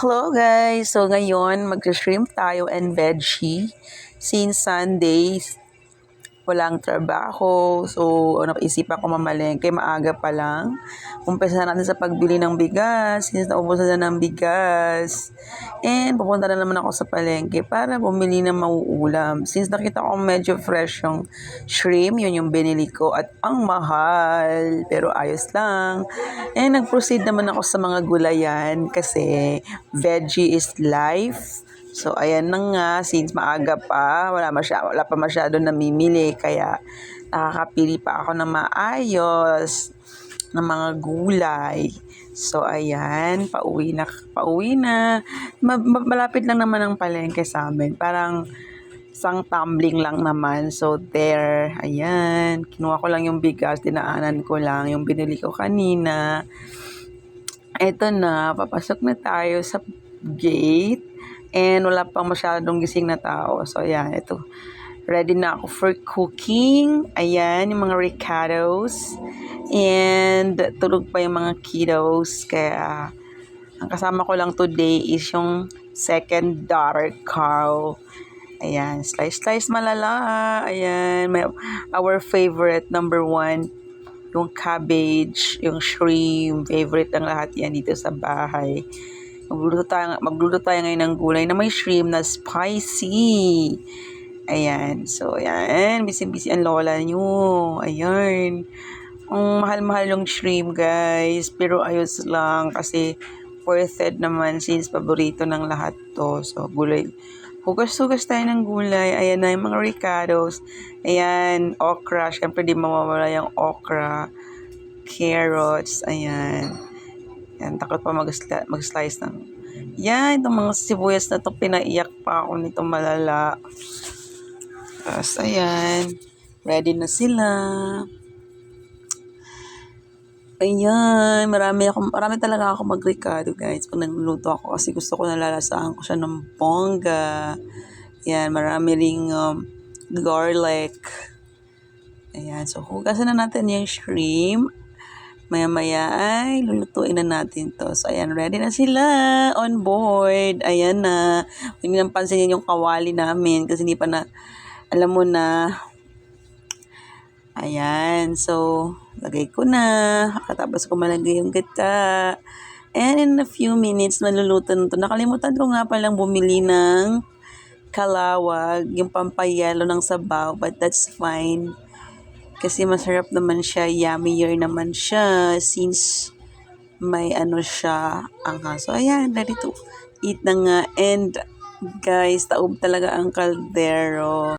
Hello guys! So ngayon, mag-shrimp tayo and veggie. Since Sundays, walang trabaho. So, naisipan ko mamalengke, maaga pa lang. Umpisa natin sa pagbili ng bigas, since naubusan na ng bigas. And pupunta na naman ako sa palengke para bumili ng mauulam. Since nakita ko medyo fresh yung shrimp, yun yung binili ko. At ang mahal, pero ayos lang. And nag-proceed naman ako sa mga gulayan kasi veggie is life. So, ayan na nga, since maaga pa, wala pa masyado namimili, kaya nakakapili pa ako ng maayos ng mga gulay. So, ayan, pauwi na. Malapit lang naman ang palengke sa amin. Parang isang tumbling lang naman. So, there, ayan, kinuha ko lang yung bigas, dinaanan ko lang yung binili ko kanina. Eto na, papasok na tayo sa gate. And wala pang masyadong gising na tao. So, ayan, ito. Ready na ako for cooking. Ayan, yung mga ricados. And tulog pa yung mga kiddos. Kaya, ang kasama ko lang today is yung second daughter, Carl. Ayan, slice malala. Ayan, our favorite, number one, yung cabbage, yung shrimp. Favorite ng lahat yan dito sa bahay. Magluto tayo ngayon ng gulay na may shrimp na spicy. Ayan. So, ayan. Busy-busy ang lola nyo. Ayan. Ang mahal-mahal yung shrimp, guys. Pero ayos lang kasi worth it naman since paborito ng lahat to. So, gulay. Hugas-hugas tayo ng gulay. Ayan na yung mga ricados. Ayan. Okra. Siyempre, di mawawala yung okra. Carrots. Ayan. Yan, takot pa mag-slice ng... Yan, itong mga sibuyas na to, pinaiyak pa ako nito malala. Tapos, ayan. Ready na sila. Ayan, marami talaga ako mag-ricado, guys. Pag nagluluto ako, kasi gusto ko nalalasahan ko siya ng bongga. Ayan, marami ring garlic. Ayan, so hugasan na natin yung shrimp. Maya-maya ay lulutuin na natin to. So, ayan, ready na sila on board. Ayan na. Huwag nyo nang pansinin yung kawali namin kasi hindi pa na, alam mo na. Ayan, so, lagay ko na. Katapos ko malagay yung gata. And in a few minutes, maluluto na to. Nakalimutan ko nga palang bumili ng kalawag, yung pampayelo ng sabaw, but that's fine. Kasi masarap naman siya, yummier naman siya since may siya anghang. So, ayan, ready to eat na nga. And guys, taob talaga ang kaldero.